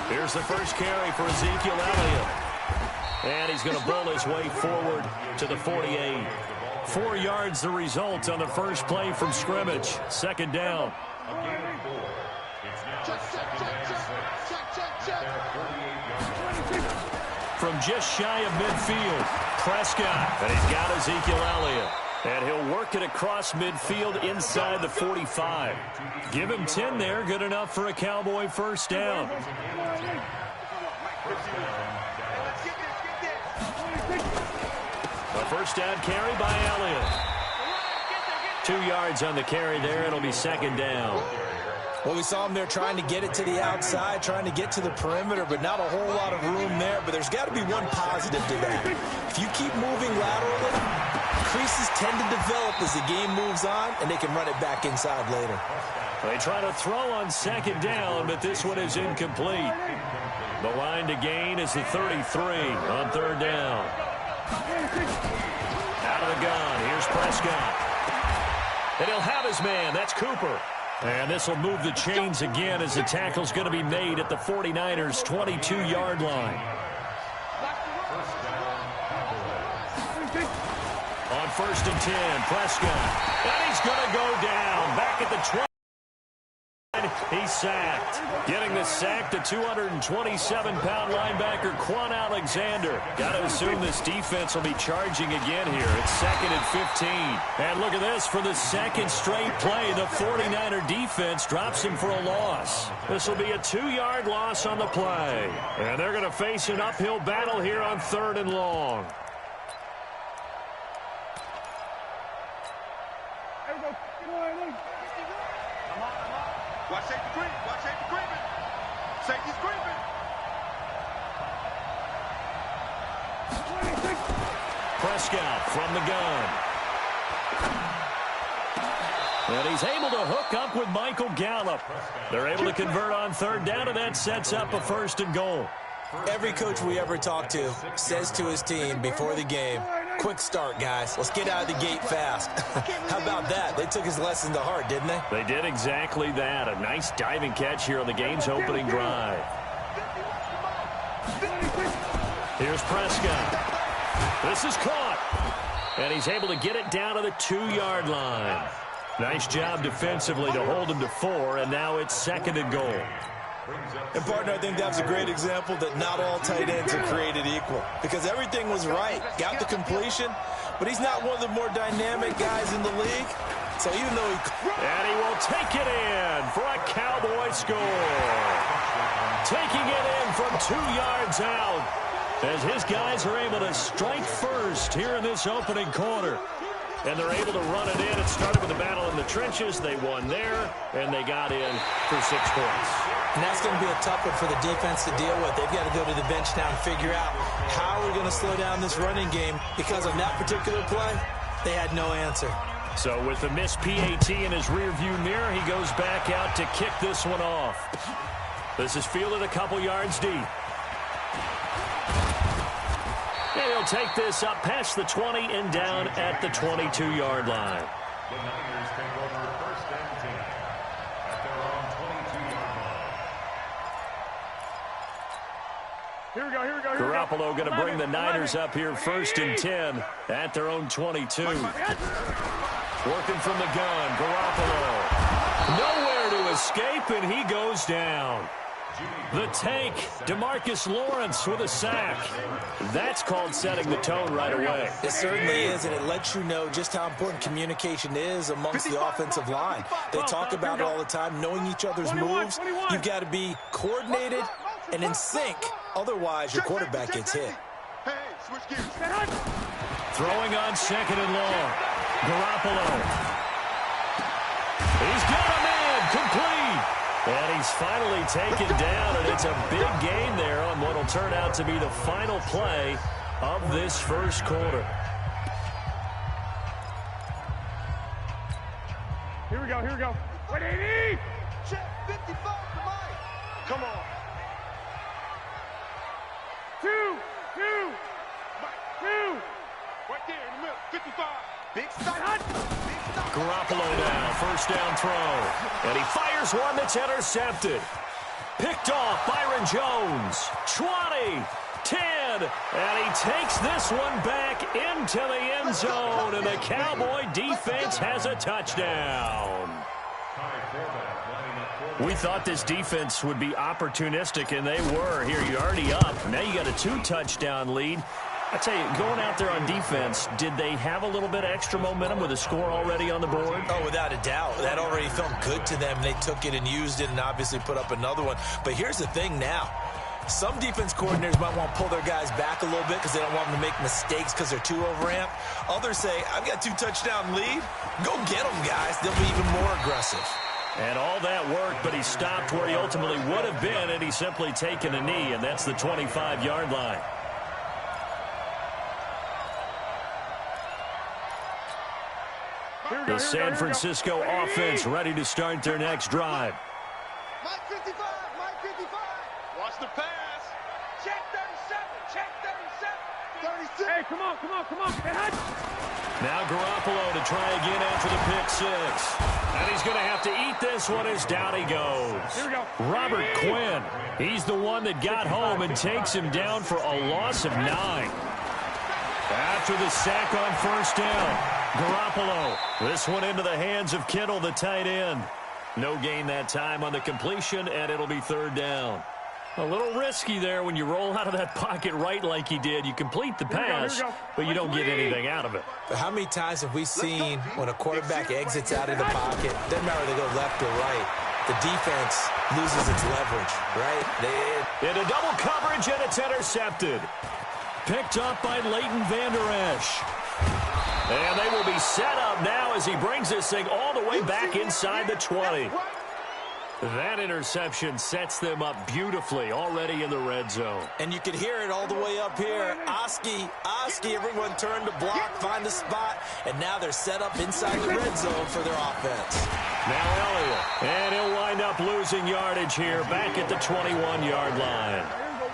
Here's the first carry for Ezekiel Elliott. And he's going to bull his way forward to the 48. 4 yards the result on the first play from scrimmage. Second down. From just shy of midfield, Prescott. And he's got Ezekiel Elliott. And he'll work it across midfield inside the 45. Give him 10 there. Good enough for a Cowboy first down. A first down carry by Elliott. 2 yards on the carry there. It'll be second down. Well, we saw him there trying to get it to the outside, trying to get to the perimeter, but not a whole lot of room there. But there's got to be one positive to that. If you keep moving laterally, creases tend to develop as the game moves on, and they can run it back inside later. They try to throw on second down, but this one is incomplete. The line to gain is the 33 on third down. Out of the gun, here's Prescott. And he'll have his man, that's Cooper. And this will move the chains again as the tackle's going to be made at the 49ers' 22-yard line. On first and 10, Prescott. And he's going to go down. Back at the 20. He's sacked. Getting the sack, the 227-pound linebacker, Quan Alexander. Got to assume this defense will be charging again here. It's second and 15. And look at this. For the second straight play, the 49er defense drops him for a loss. This will be a 2-yard loss on the play. And they're going to face an uphill battle here on third and long. Watch safety creep. Watch safety creeping. Safety's creeping. Prescott from the gun. And he's able to hook up with Michael Gallup. They're able to convert on third down, and that sets up a first and goal. Every coach we ever talk to says to his team before the game, quick start, guys. Let's get out of the gate fast. How about that? They took his lesson to heart, didn't they? They did exactly that. A nice diving catch here on the game's opening drive. Here's Prescott. This is caught. And he's able to get it down to the 2-yard line. Nice job defensively to hold him to 4, and now it's second and goal. And, partner, I think that was a great example that not all tight ends are created equal. Because everything was right. Got the completion, but he's not one of the more dynamic guys in the league. So even though And he will take it in for a Cowboy score. Taking it in from 2 yards out as his guys are able to strike first here in this opening quarter. And they're able to run it in. It started with a battle in the trenches. They won there, and they got in for 6 points. And that's going to be a tough one for the defense to deal with. They've got to go to the bench now and figure out how we're going to slow down this running game, because on that particular play, they had no answer. So with the missed PAT in his rearview mirror, he goes back out to kick this one off. This is fielded a couple yards deep. And he'll take this up past the 20 and down at the 22-yard line. Here we go, here we go, Garoppolo going to bring the Niners up here first and 10 at their own 22. Working from the gun, Garoppolo. Nowhere to escape, and he goes down. The tank, DeMarcus Lawrence with a sack. That's called setting the tone right away. It certainly is, and it lets you know just how important communication is amongst the offensive line. They talk about it all the time, knowing each other's moves. You've got to be coordinated and in sync. Otherwise, your quarterback gets hit. Throwing on second and long. Garoppolo. He's got a man complete. And he's finally taken down, and it's a big gain there on what will turn out to be the final play of this first quarter. Here we go, here we go. What do you need? Check 55 for Mike. Come on. 2. Right there in the middle, 55. Big stop. Garoppolo now, first down throw. And he fires one that's intercepted. Picked off Byron Jones. 20, 10, and he takes this one back into the end zone, and the Cowboy defense has a touchdown. We thought this defense would be opportunistic, and they were. Here, you're already up. Now you got a 2-touchdown lead. I tell you, going out there on defense, did they have a little bit of extra momentum with a score already on the board? Oh, without a doubt. That already felt good to them. They took it and used it and obviously put up another one. But here's the thing now. Some defense coordinators might want to pull their guys back a little bit because they don't want them to make mistakes because they're too overamped. Others say, I've got 2-touchdown lead. Go get them, guys. They'll be even more aggressive. And all that worked, but he stopped where he ultimately would have been, and he's simply taken a knee, and that's the 25-yard line. The San Francisco offense ready to start their next drive. Mike 55, Mike 55. Watch the pass. Check 37, check 37. 36. Hey, come on. Now Garoppolo to try again after the pick six. And he's going to have to eat this one as down he goes. Here we go. Robert Quinn, he's the one that got home and takes him down for a loss of 9. After the sack on first down, Garoppolo, this one into the hands of Kittle, the tight end. No gain that time on the completion, and it'll be third down. A little risky there when you roll out of that pocket right like he did. You complete the pass, but you don't get anything out of it. But how many times have we seen when a quarterback exits out of the pocket, doesn't matter whether they go left or right, the defense loses its leverage, right? Into double coverage, and it's intercepted. Picked up by Leighton Vander Esch. And they will be set up now as he brings this thing all the way back inside the 20. That interception sets them up beautifully already in the red zone. And you can hear it all the way up here. Oski, everyone turned to block, find the spot, and now they're set up inside the red zone for their offense. Now Elliott, and he'll wind up losing yardage here back at the 21-yard line.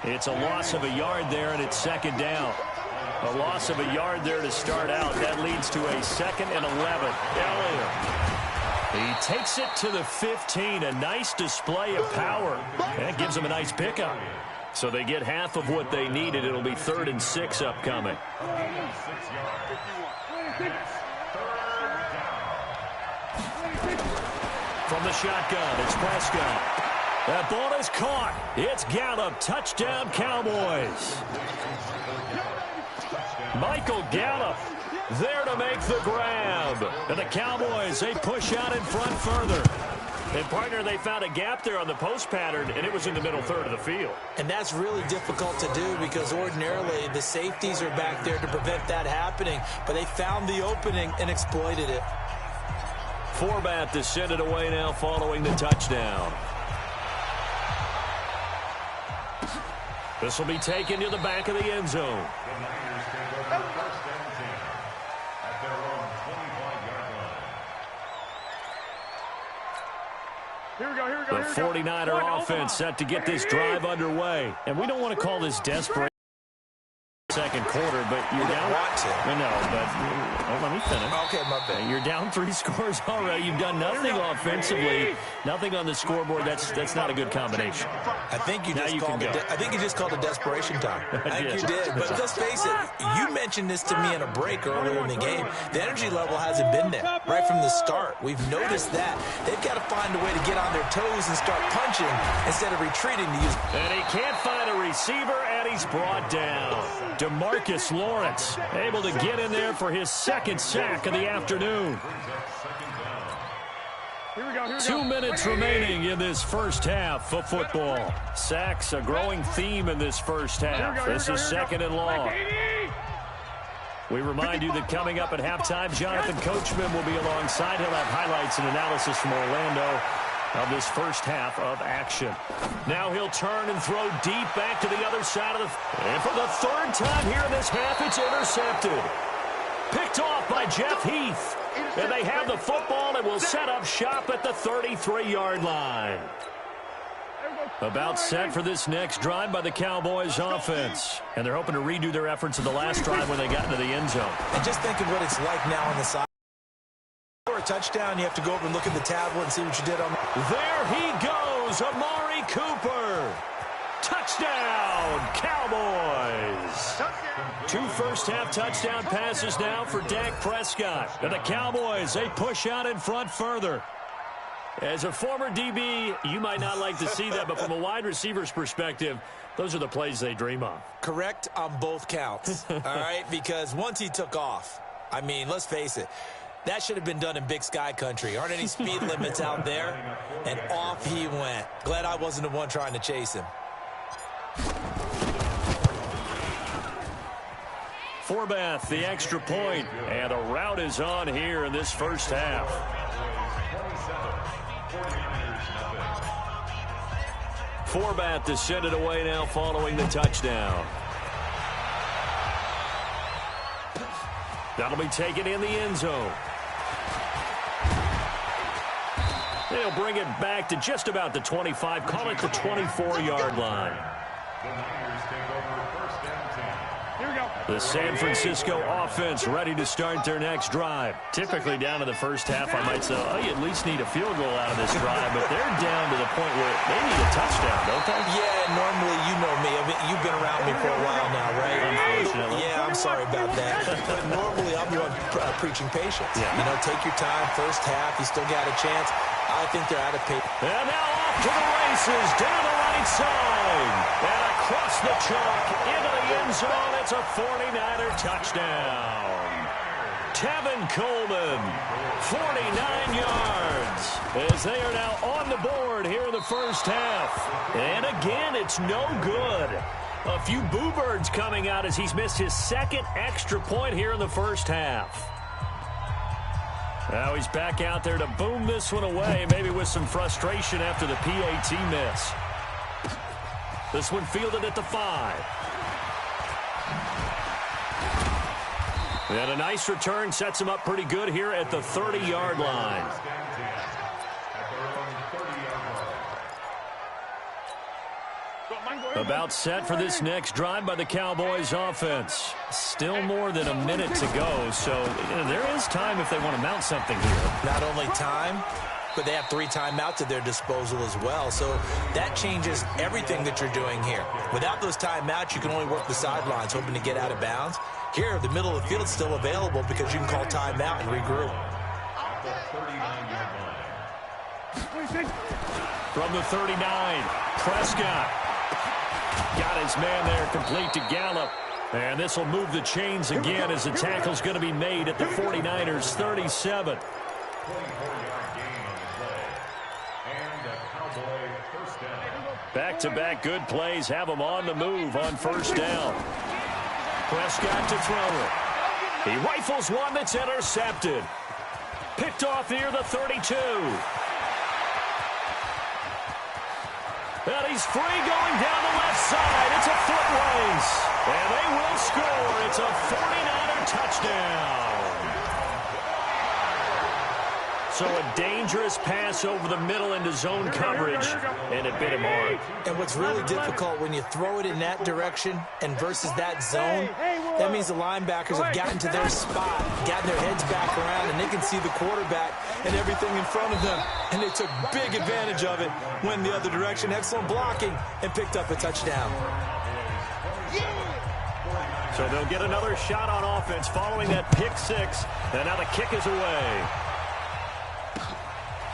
It's a loss of a yard there, and it's second down. A loss of a yard there to start out. That leads to a 2nd and 11. Elliott. He takes it to the 15. A nice display of power. That gives him a nice pickup. So they get half of what they needed. It'll be 3rd and 6 upcoming. From the shotgun, it's Prescott. That ball is caught. It's Gallup. Touchdown, Cowboys. Michael Gallup there to make the grab. And the Cowboys, they push out in front further. And, partner, they found a gap there on the post pattern, and it was in the middle third of the field. And that's really difficult to do because ordinarily the safeties are back there to prevent that happening. But they found the opening and exploited it. Forbat to send it away now following the touchdown. This will be taken to the back of the end zone. Here we go. The 49er offense set to get this drive underway. And we don't want to call this desperate second quarter, but you're down. No, but let me finish. Okay, my bad. You're down 3 scores already. You've done nothing offensively, nothing on the scoreboard. That's not a good combination. I think you just called it desperation time. I think you did. But let's face it, you mentioned this to me in a break earlier in the game. The energy level hasn't been there right from the start. We've noticed that. They've got to find a way to get on their toes and start punching instead of retreating to use. And he can't find a receiver, and he's brought down. DeMarcus Lawrence able to get in there for his 2nd sack of the afternoon. 2 minutes remaining in this first half of football. Sacks a growing theme in this first half. This is 2nd and long. We remind you that coming up at halftime, Jonathan Coachman will be alongside. He'll have highlights and analysis from Orlando of this first half of action. Now he'll turn and throw deep back to the other side of the... And for the 3rd time here in this half, it's intercepted. Picked off by Jeff Heath. And they have the football and will set up shop at the 33-yard line. About set for this next drive by the Cowboys offense. And they're hoping to redo their efforts in the last drive when they got into the end zone. And just think of what it's like now on the side. For a touchdown, you have to go over and look at the tablet and see what you did on. There he goes, Amari Cooper. Touchdown, Cowboys. Two first-half touchdown passes now for Dak Prescott. And the Cowboys, they push out in front further. As a former DB, you might not like to see that, but from a wide receiver's perspective, those are the plays they dream of. Correct on both counts, all right? Because once he took off, I mean, let's face it, that should have been done in Big Sky country. Aren't any speed limits out there? And off he went. Glad I wasn't the one trying to chase him. Forbath, the extra point, and a route is on here in this first half. Forbath to send it away now following the touchdown. That'll be taken in the end zone. They'll bring it back to just about the 25, call it the 24-yard line. The San Francisco offense ready to start their next drive. Typically down to the first half, I might say, oh, you at least need a field goal out of this drive, but they're down to the point where they need a touchdown, don't they? Yeah, normally, you know me. You've been around me for a while now, right? Unfortunately. Yeah, I'm sorry about that. But normally, I'm the one preaching patience. Yeah. You know, take your time. First half, you still got a chance. I think they're out of pace. And now off to the races, down the right side. And across the chalk, into the end zone. It's a 49er touchdown. Tevin Coleman, 49 yards. As they are now on the board here in the first half. And again, it's no good. A few boo birds coming out as he's missed his second extra point here in the first half. Now he's back out there to boom this one away, maybe with some frustration after the PAT miss. This one fielded at the 5. And a nice return sets him up pretty good here at the 30-yard line. About set for this next drive by the Cowboys offense. Still more than a minute to go, so there is time if they want to mount something here. Not only time, but they have 3 timeouts at their disposal as well. So that changes everything that you're doing here. Without those timeouts, you can only work the sidelines, hoping to get out of bounds. Here, the middle of the field is still available because you can call timeout and regroup. From the 39, Prescott. Got his man there, complete to Gallup. And this will move the chains again as the tackle's going to be made at the 49ers' 37. Back-to-back good plays have them on the move on first down. Prescott to throw it. He rifles one that's intercepted. Picked off near the 32. And he's free going down the left side. It's a foot race. And they will score. It's a 49er touchdown. So a dangerous pass over the middle into zone coverage, and it bit him hard. And what's really difficult when you throw it in that direction and versus that zone, that means the linebackers have gotten to their spot, gotten their heads back around, and they can see the quarterback and everything in front of them. And they took big advantage of it, went the other direction, excellent blocking, and picked up a touchdown. So they'll get another shot on offense following that pick 6, and now the kick is away.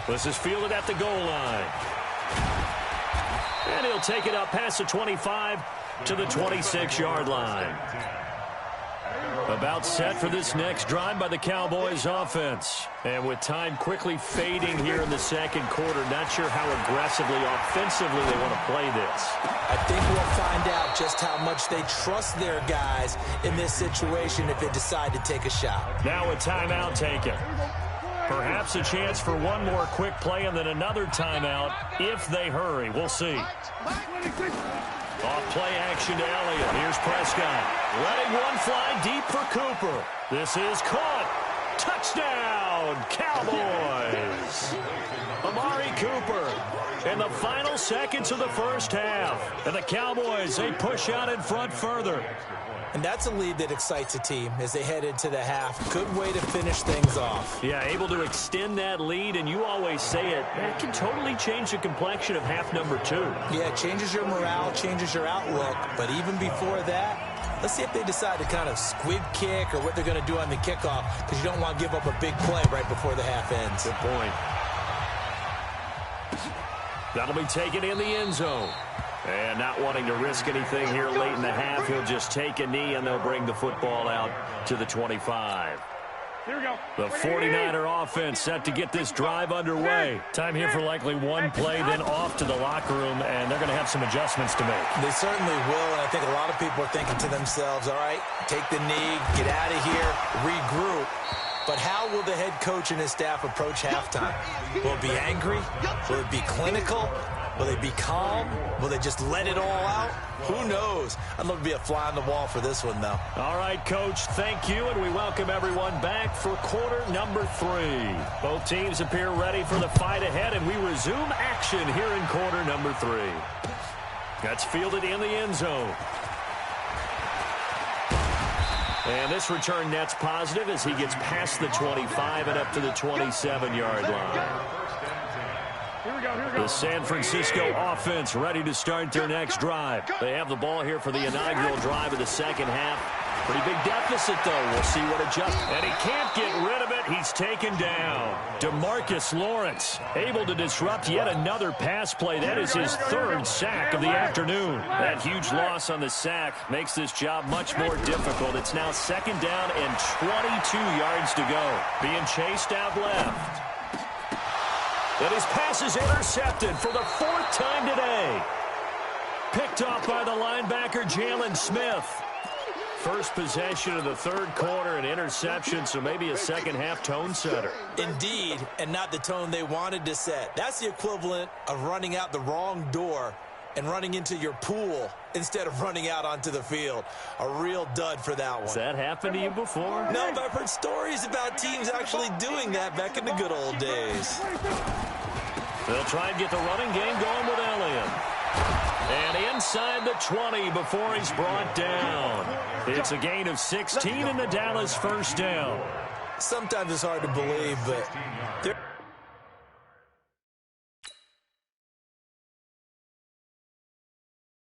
This is fielded at the goal line. And he'll take it up past the 25 to the 26-yard line. About set for this next drive by the Cowboys offense. And with time quickly fading here in the second quarter, not sure how aggressively, offensively they want to play this. I think we'll find out just how much they trust their guys in this situation if they decide to take a shot. Now a timeout taken. Perhaps a chance for one more quick play and then another timeout if they hurry. We'll see. Off play action to Elliott. Here's Prescott. Letting one fly deep for Cooper. This is caught. Touchdown, Cowboys. Amari Cooper, in the final seconds of the first half. And the Cowboys, they push out in front further. And that's a lead that excites a team as they head into the half. Good way to finish things off. Yeah, able to extend that lead, and you always say it, that can totally change the complexion of half number 2. Yeah, it changes your morale, changes your outlook. But even before that, let's see if they decide to kind of squib kick or what they're going to do on the kickoff, because you don't want to give up a big play right before the half ends. Good point. That'll be taken in the end zone. And not wanting to risk anything here late in the half, he'll just take a knee, and they'll bring the football out to the 25. Here we go. The 49er offense set to get this drive underway. Time here for likely one play, then off to the locker room, and they're going to have some adjustments to make. They certainly will, and I think a lot of people are thinking to themselves, all right, take the knee, get out of here, regroup. But how will the head coach and his staff approach halftime? Will it be angry? Will it be clinical? Will they be calm? Will they just let it all out? Who knows? I'd love to be a fly on the wall for this one, though. All right, Coach, thank you, and we welcome everyone back for quarter number 3. Both teams appear ready for the fight ahead, and we resume action here in quarter number 3. That's fielded in the end zone. And this return net's positive as he gets past the 25 and up to the 27-yard line. The San Francisco offense ready to start their next drive. They have the ball here for the inaugural drive of the second half. Pretty big deficit, though. We'll see what adjusts. And he can't get rid of it. He's taken down. DeMarcus Lawrence able to disrupt yet another pass play. That is his 3rd sack of the afternoon. That huge loss on the sack makes this job much more difficult. It's now 2nd down and 22 yards to go. Being chased out left. And his pass is intercepted for the 4th time today. Picked off by the linebacker, Jalen Smith. First possession of the 3rd quarter, an interception, so maybe a second-half tone setter. Indeed, and not the tone they wanted to set. That's the equivalent of running out the wrong door and running into your pool instead of running out onto the field. A real dud for that one. Has that happened to you before? No, but I've heard stories about teams actually doing that back in the good old days. They'll try and get the running game going with Elliott. And inside the 20 before he's brought down. It's a gain of 16 in the Dallas first down. Sometimes it's hard to believe, but